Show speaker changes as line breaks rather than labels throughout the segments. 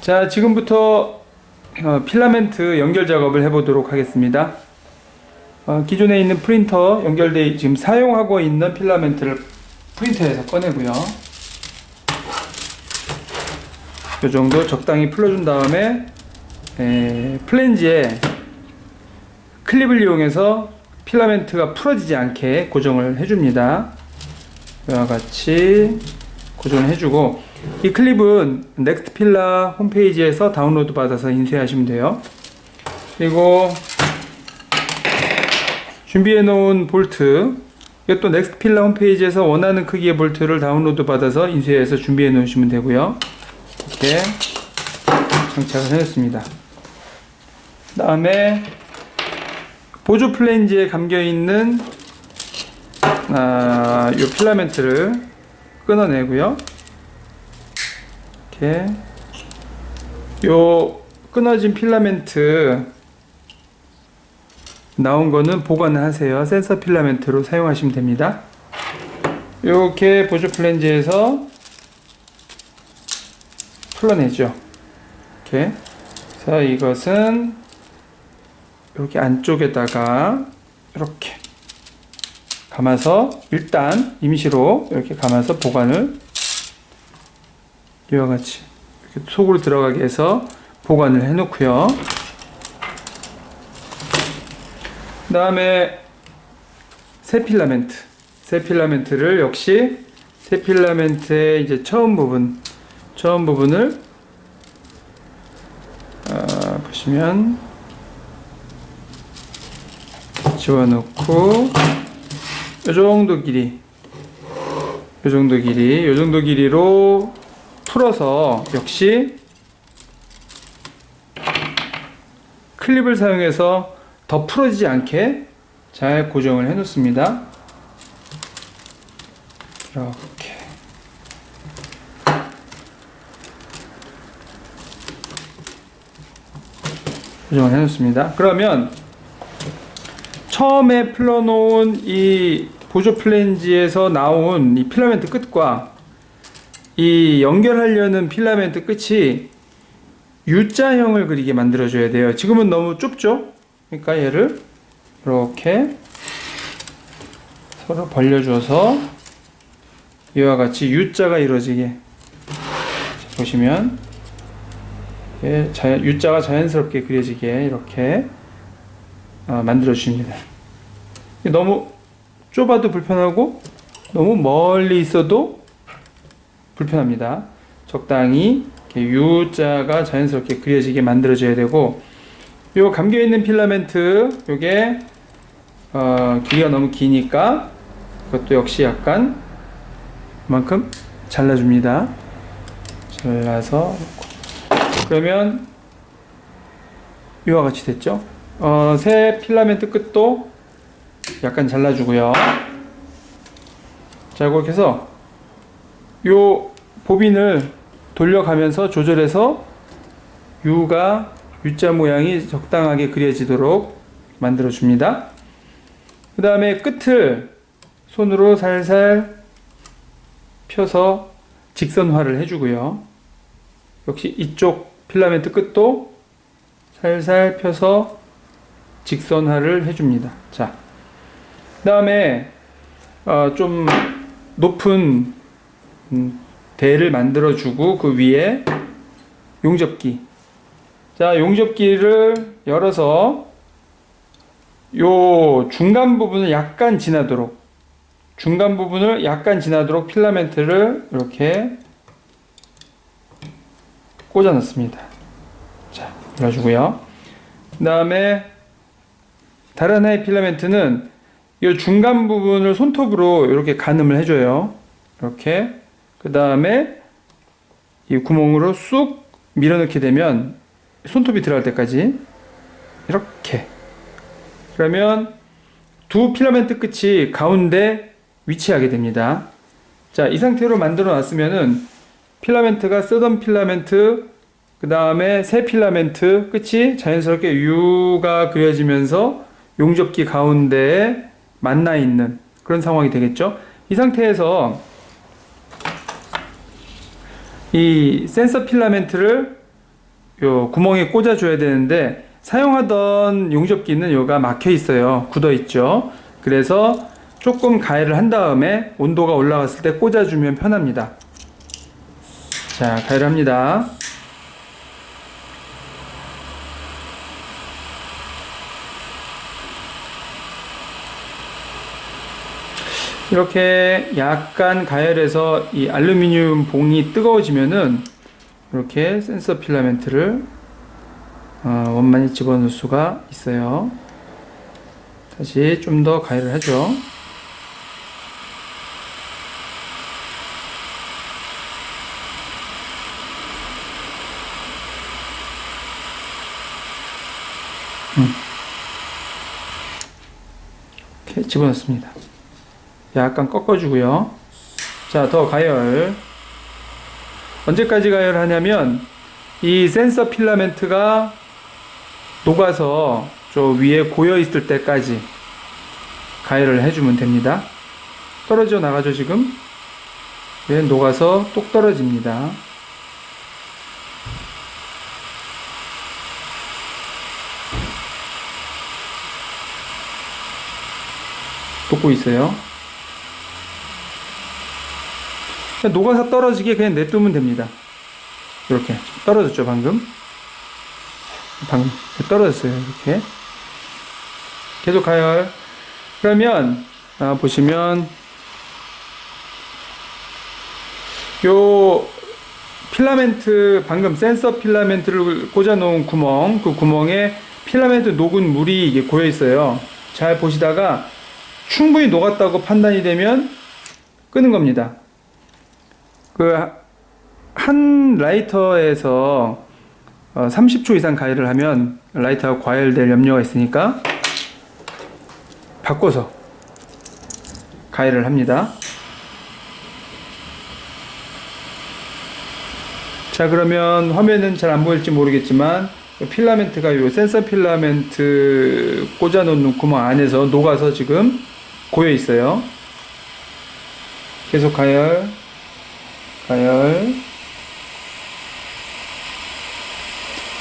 자, 지금부터 필라멘트 연결 작업을 해보도록 하겠습니다. 기존에 있는 프린터 연결돼 지금 사용하고 있는 필라멘트를 프린터에서 꺼내고요. 이 정도 적당히 풀어준 다음에 플랜지에 클립을 이용해서 필라멘트가 풀어지지 않게 고정을 해줍니다. 이와 같이 고정을 해주고, 이 클립은 넥스트필라 홈페이지에서 다운로드 받아서 인쇄하시면 돼요. 그리고 준비해 놓은 볼트, 이것도 넥스트필라 홈페이지에서 원하는 크기의 볼트를 다운로드 받아서 인쇄해서 준비해 놓으시면 되고요. 이렇게 장착을 해 놓습니다. 그 다음에 보조 플랜지에 감겨 있는 이 필라멘트를 끊어내고요. 이렇게 요 끊어진 필라멘트 나온 거는 보관을 하세요. 센서 필라멘트로 사용하시면 됩니다. 이렇게 보조 플랜지에서 풀어내죠. 이렇게. 자, 이것은 이렇게 안쪽에다가 이렇게 감아서, 일단 임시로 이렇게 감아서 보관을, 이와 같이 이렇게 속으로 들어가게 해서 보관을 해 놓고요. 그 다음에 새 필라멘트를 역시 새 필라멘트의 이제 처음 부분을 보시면 집어넣고, 요 정도 길이로 풀어서 역시 클립을 사용해서 더 풀어지지 않게 잘 고정을 해 놓습니다. 이렇게 고정을 해 놓습니다. 그러면 처음에 풀어놓은 이 보조 플랜지에서 나온 이 필라멘트 끝과 이 연결하려는 필라멘트 끝이 U자형을 그리게 만들어줘야 돼요. 지금은 너무 좁죠? 그러니까 얘를 이렇게 서로 벌려줘서 이와 같이 U자가 이루어지게, 보시면 U자가 자연스럽게 그려지게 이렇게 만들어 주십니다. 너무 좁아도 불편하고 너무 멀리 있어도 불편합니다. 적당히 이렇게 U자가 자연스럽게 그려지게 만들어줘야 되고, 요 감겨있는 필라멘트, 요게 길이가 너무 기니까 그것도 역시 약간 이만큼 잘라줍니다. 잘라서, 그러면 이와 같이 됐죠? 새 필라멘트 끝도 약간 잘라주고요. 자, 그렇게 해서 요 보빈을 돌려가면서 조절해서 U자 모양이 적당하게 그려지도록 만들어줍니다. 그 다음에 끝을 손으로 살살 펴서 직선화를 해주고요. 역시 이쪽 필라멘트 끝도 살살 펴서 직선화를 해줍니다. 자, 그 다음에 좀 높은 대를 만들어주고, 그 위에 용접기. 자, 용접기를 열어서 요 중간 부분을 약간 지나도록 필라멘트를 이렇게 꽂아 넣습니다. 자, 눌러주고요. 그 다음에 다른 하나의 필라멘트는 이 중간 부분을 손톱으로 이렇게 가늠을 해줘요. 이렇게. 그 다음에 이 구멍으로 쑥 밀어넣게 되면 손톱이 들어갈 때까지 이렇게. 그러면 두 필라멘트 끝이 가운데 위치하게 됩니다. 자, 이 상태로 만들어 놨으면은 필라멘트가 쓰던 필라멘트, 그 다음에 새 필라멘트 끝이 자연스럽게 U가 그려지면서 용접기 가운데에 만나 있는 그런 상황이 되겠죠. 이 상태에서 이 센서 필라멘트를 요 구멍에 꽂아 줘야 되는데 사용하던 용접기는 요가 막혀 있어요. 굳어 있죠. 그래서 조금 가열을 한 다음에 온도가 올라갔을 때 꽂아 주면 편합니다. 자, 가열합니다. 이렇게 약간 가열해서 이 알루미늄 봉이 뜨거워지면은 이렇게 센서 필라멘트를 원만히 집어넣을 수가 있어요. 다시 좀 더 가열을 하죠. 이렇게 집어넣습니다. 약간 꺾어주고요. 자, 더 가열. 언제까지 가열하냐면 이 센서 필라멘트가 녹아서 저 위에 고여 있을 때까지 가열을 해주면 됩니다. 떨어져 나가죠 지금? 네, 녹아서 똑 떨어집니다. 녹고 있어요. 녹아서 떨어지게 그냥 냅두면 됩니다. 이렇게 떨어졌죠 방금 떨어졌어요. 이렇게 계속 가열. 그러면 보시면 요 필라멘트, 방금 센서 필라멘트를 꽂아 놓은 구멍, 그 구멍에 필라멘트 녹은 물이 이게 고여 있어요. 잘 보시다가 충분히 녹았다고 판단이 되면 끄는 겁니다. 한 라이터에서 30초 이상 가열을 하면 라이터가 과열될 염려가 있으니까 바꿔서 가열을 합니다. 자, 그러면 화면은 잘 안 보일지 모르겠지만 필라멘트가 요 센서 필라멘트 꽂아 놓는 구멍 안에서 녹아서 지금 고여 있어요. 계속 가열.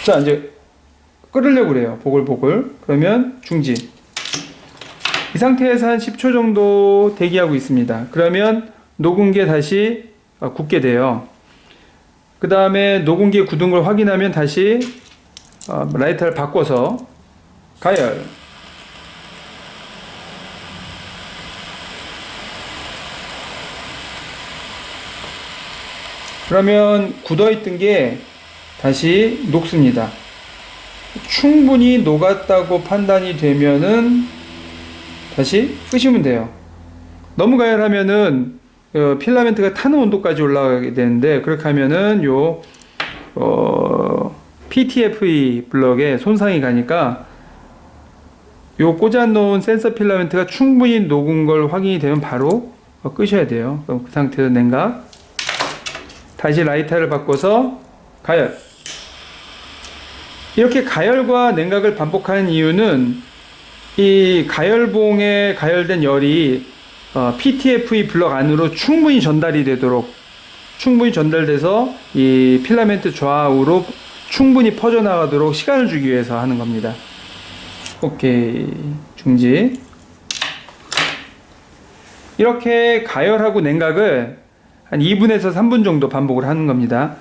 자, 이제 끓으려고 그래요. 보글보글. 그러면 중지. 이 상태에서 한 10초 정도 대기하고 있습니다. 그러면 녹은 게 다시 굳게 돼요. 그 다음에 녹은 게 굳은 걸 확인하면 다시 라이터를 바꿔서 가열. 그러면 굳어있던 게 다시 녹습니다. 충분히 녹았다고 판단이 되면은 다시 끄시면 돼요. 너무 가열하면은 필라멘트가 타는 온도까지 올라가게 되는데, 그렇게 하면은 PTFE 블럭에 손상이 가니까 요 꽂아 놓은 센서 필라멘트가 충분히 녹은 걸 확인이 되면 바로 끄셔야 돼요. 그럼 그 상태에서 냉각. 다시 라이터를 바꿔서 가열. 이렇게 가열과 냉각을 반복하는 이유는 이 가열봉에 가열된 열이 PTFE 블럭 안으로 충분히 전달돼서 이 필라멘트 좌우로 충분히 퍼져나가도록 시간을 주기 위해서 하는 겁니다. 오케이, 중지. 이렇게 가열하고 냉각을 한 2분에서 3분 정도 반복을 하는 겁니다.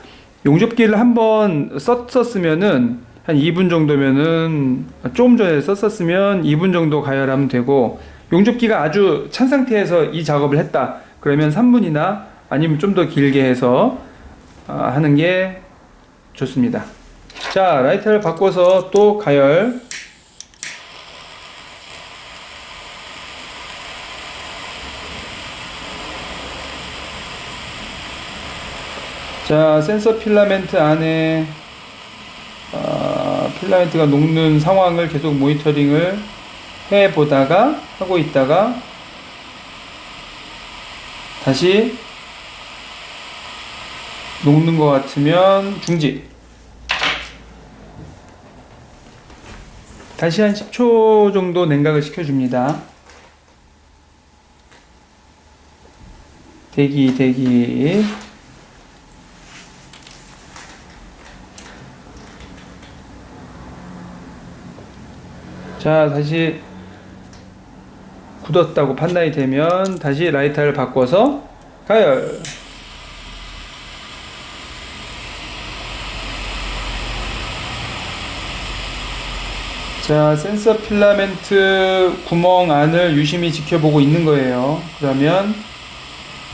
용접기를 한번 썼으면은 한 2분 정도면은, 조금 전에 썼었으면 2분 정도 가열하면 되고, 용접기가 아주 찬 상태에서 이 작업을 했다 그러면 3분이나 아니면 좀 더 길게 해서 하는 게 좋습니다. 자, 라이터를 바꿔서 또 가열. 자, 센서 필라멘트 안에 필라멘트가 녹는 상황을 계속 모니터링을 하고 있다가 다시 녹는 것 같으면 중지. 다시 한 10초 정도 냉각을 시켜줍니다. 대기. 자, 다시 굳었다고 판단이 되면 다시 라이터를 바꿔서 가열. 자, 센서 필라멘트 구멍 안을 유심히 지켜보고 있는 거예요. 그러면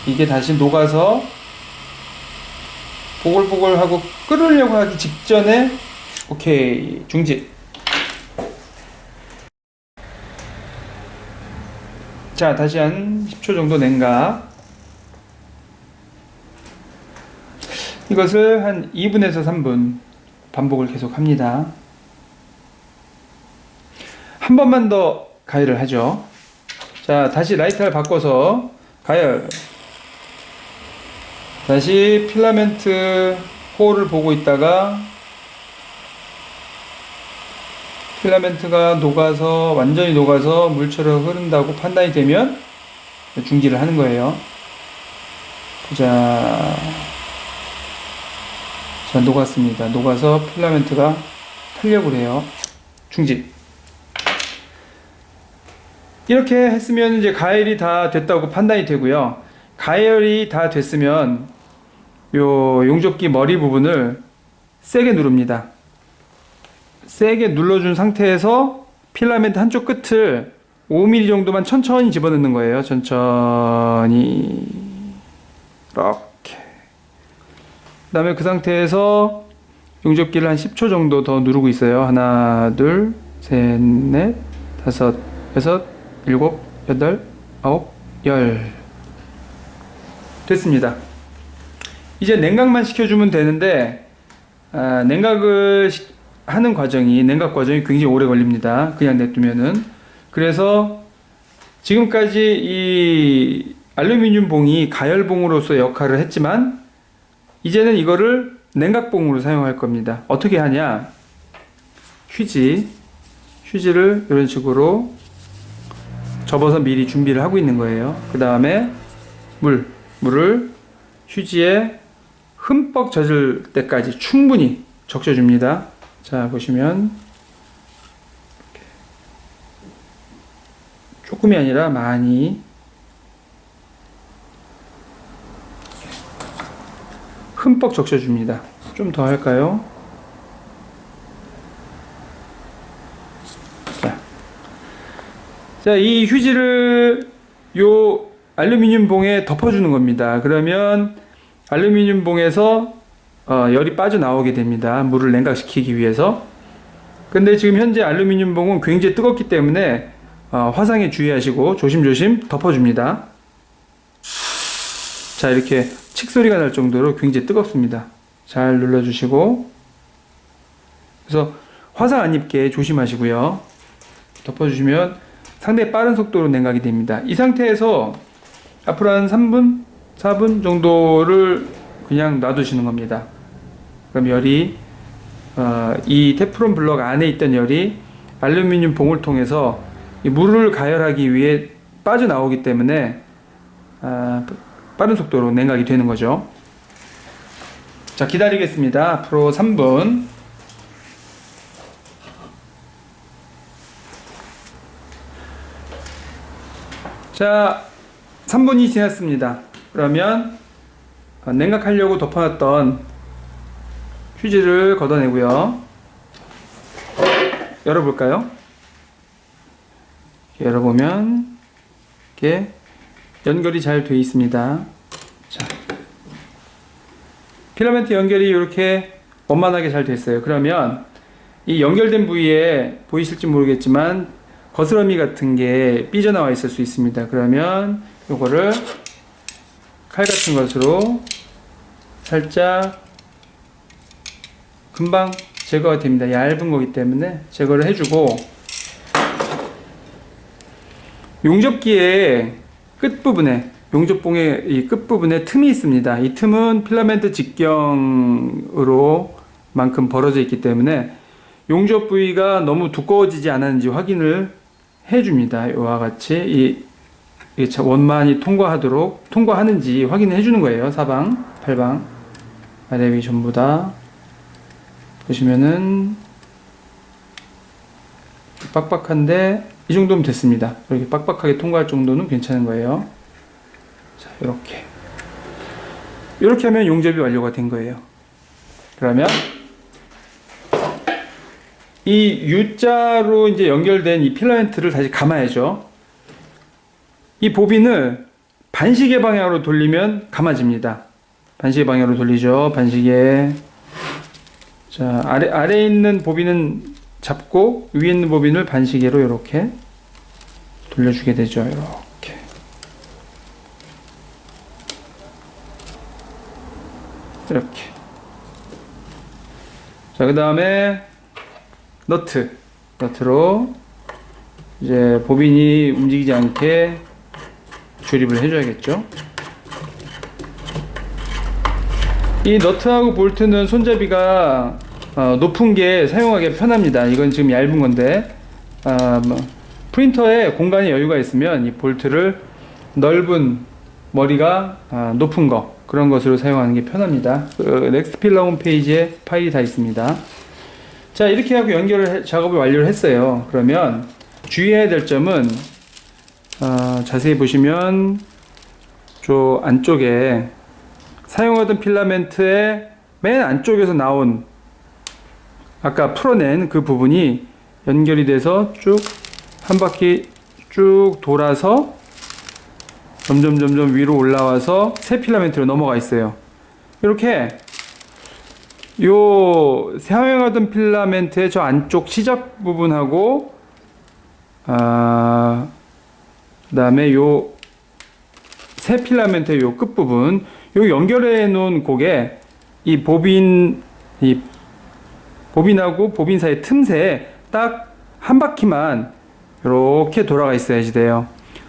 이게 다시 녹아서 보글보글하고 끓으려고 하기 직전에 오케이, 중지. 자, 다시 한 10초 정도 냉각. 이것을 한 2분에서 3분 반복을 계속 합니다. 한 번만 더 가열을 하죠. 자, 다시 라이터를 바꿔서 가열. 다시 필라멘트 홀을 보고 있다가 필라멘트가 녹아서 완전히 녹아서 물처럼 흐른다고 판단이 되면 중지를 하는 거예요. 자, 녹았습니다. 녹아서 필라멘트가 탄력을 해요. 중지. 이렇게 했으면 이제 가열이 다 됐다고 판단이 되고요. 가열이 다 됐으면 요 용접기 머리 부분을 세게 누릅니다. 세게 눌러준 상태에서 필라멘트 한쪽 끝을 5mm 정도만 천천히 집어넣는 거예요. 천천히 이렇게. 그 다음에 그 상태에서 용접기를 한 10초 정도 더 누르고 있어요. 하나, 둘, 셋, 넷, 다섯, 여섯, 일곱, 여덟, 아홉, 열. 됐습니다. 이제 냉각만 시켜주면 되는데 냉각을 하는 과정이, 냉각 과정이 굉장히 오래 걸립니다. 그냥 냅두면은. 그래서 지금까지 이 알루미늄 봉이 가열봉으로서 역할을 했지만 이제는 이거를 냉각봉으로 사용할 겁니다. 어떻게 하냐? 휴지를 이런 식으로 접어서 미리 준비를 하고 있는 거예요. 그 다음에 물을 휴지에 흠뻑 젖을 때까지 충분히 적셔줍니다. 자, 보시면 이렇게 조금이 아니라 많이 흠뻑 적셔줍니다. 좀 더 할까요? 자, 이 휴지를 요 알루미늄 봉에 덮어주는 겁니다. 그러면 알루미늄 봉에서 열이 빠져나오게 됩니다. 물을 냉각시키기 위해서. 근데 지금 현재 알루미늄 봉은 굉장히 뜨겁기 때문에 화상에 주의하시고 조심조심 덮어줍니다. 자, 이렇게 칙소리가 날 정도로 굉장히 뜨겁습니다. 잘 눌러주시고, 그래서 화상 안 입게 조심하시고요. 덮어주시면 상당히 빠른 속도로 냉각이 됩니다. 이 상태에서 앞으로 한 3분, 4분 정도를 그냥 놔두시는 겁니다. 그럼 열이 이 테프론 블럭 안에 있던 열이 알루미늄 봉을 통해서 이 물을 가열하기 위해 빠져나오기 때문에 빠른 속도로 냉각이 되는 거죠. 자, 기다리겠습니다. 앞으로 3분. 자, 3분이 지났습니다. 그러면 냉각하려고 덮어놨던 휴지를 걷어내고요. 열어볼까요? 열어보면 이렇게 연결이 잘 되어 있습니다. 자, 필라멘트 연결이 이렇게 원만하게 잘 됐어요. 그러면 이 연결된 부위에 보이실지 모르겠지만 거스러미 같은 게 삐져나와 있을 수 있습니다. 그러면 요거를 칼 같은 것으로 살짝 금방 제거가 됩니다. 얇은 거기 때문에 제거를 해주고, 용접기의 끝부분에, 용접봉의 이 끝부분에 틈이 있습니다. 이 틈은 필라멘트 직경으로 만큼 벌어져 있기 때문에 용접 부위가 너무 두꺼워지지 않았는지 확인을 해줍니다. 이와 같이 원만히 통과하는지 확인해 주는 거예요. 사방, 팔방, 아래 위 전부 다 보시면은 빡빡한데 이 정도면 됐습니다. 이렇게 빡빡하게 통과할 정도는 괜찮은 거예요. 자, 이렇게 하면 용접이 완료가 된 거예요. 그러면 이 U자로 이제 연결된 이 필라멘트를 다시 감아야죠. 이 보빈을 반시계 방향으로 돌리면 감아집니다. 반시계 방향으로 돌리죠. 반시계. 자, 아래에 있는 보빈은 잡고 위에 있는 보빈을 반시계로 이렇게 돌려주게 되죠. 이렇게. 이렇게. 자, 그 다음에 너트로 이제 보빈이 움직이지 않게 조립을 해줘야겠죠. 이 너트하고 볼트는 손잡이가 높은 게 사용하기 편합니다. 이건 지금 얇은 건데 프린터에 공간에 여유가 있으면 이 볼트를 넓은 머리가 높은 거 그런 것으로 사용하는 게 편합니다. 넥스트 필라 홈페이지에 파일이 다 있습니다. 자, 이렇게 하고 작업을 완료를 했어요. 그러면 주의해야 될 점은 자세히 보시면 저 안쪽에 사용하던 필라멘트의 맨 안쪽에서 나온 아까 풀어낸 그 부분이 연결이 돼서 쭉 한 바퀴 쭉 돌아서 점점 위로 올라와서 새 필라멘트로 넘어가 있어요. 이렇게 요 사용하던 필라멘트의 저 안쪽 시작 부분하고 그다음에 요 새 필라멘트의 요 끝부분 요 연결해 놓은 곡에 이 보빈하고 보빈 사이 틈새에 딱 한 바퀴만 이렇게 돌아가 있어야지 돼요.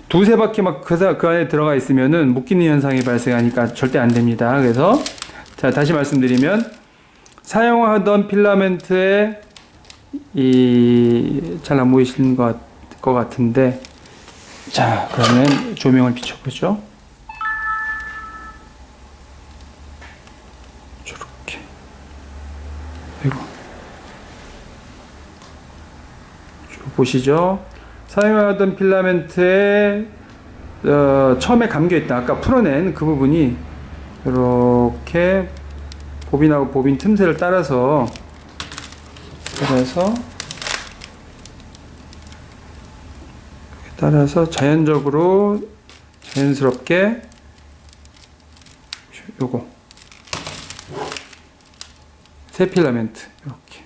두세 바퀴 막 그 안에 들어가 있으면은 묶이는 현상이 발생하니까 절대 안 됩니다. 그래서 자, 다시 말씀드리면 사용하던 필라멘트에 잘 안 보이시는 것 같은데, 자, 그러면 조명을 비춰보죠. 저렇게. 아이고. 보시죠. 사용하던 필라멘트에 처음에 감겨있다 아까 풀어낸 그 부분이 이렇게 보빈하고 보빈 틈새를 따라서 자연스럽게 요거 새 필라멘트 이렇게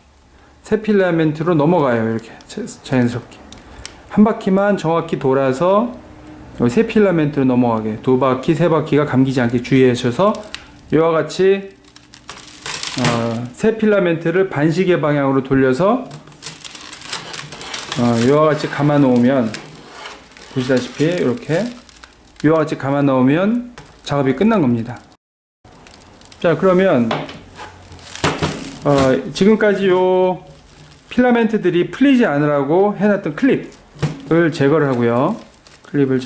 새 필라멘트로 넘어가요. 이렇게 자연스럽게 한 바퀴만 정확히 돌아서 새 필라멘트로 넘어가게 두 바퀴 세 바퀴가 감기지 않게 주의하셔서 이와 같이 새 필라멘트를 반시계 방향으로 돌려서 이와 같이 감아 놓으면 보시다시피 이렇게 이와 같이 감아 놓으면 작업이 끝난 겁니다. 자, 그러면 지금까지 요 필라멘트들이 풀리지 않으라고 해놨던 클립을 제거를 하고요. 클립을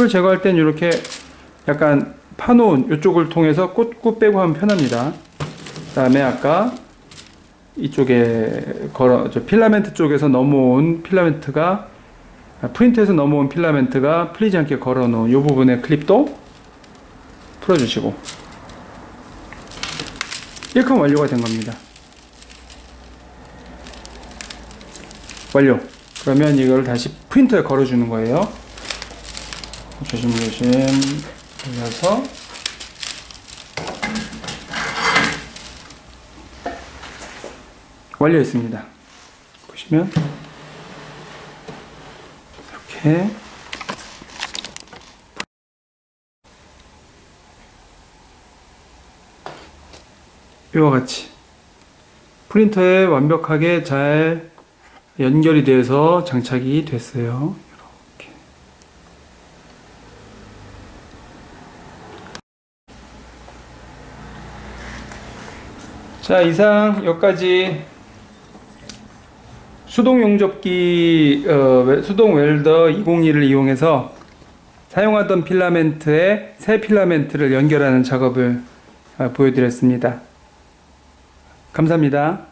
제거할 땐 이렇게 약간 파놓은 이쪽을 통해서 꽂고 빼고 하면 편합니다. 그 다음에 아까 이쪽에 필라멘트 쪽에서 넘어온 필라멘트가 프린트에서 넘어온 필라멘트가 풀리지 않게 걸어 놓은 이 부분의 클립도 풀어주시고 이렇게 하면 완료가 된 겁니다. 완료. 그러면 이걸 다시 프린터에 걸어주는 거예요. 조심조심 올려서 완료했습니다. 보시면 이렇게 이와 같이 프린터에 완벽하게 잘 연결이 돼서 장착이 됐어요. 이렇게. 자, 이상 여기까지 수동 용접기 수동 웰더 201을 이용해서 사용하던 필라멘트에 새 필라멘트를 연결하는 작업을 보여드렸습니다. 감사합니다.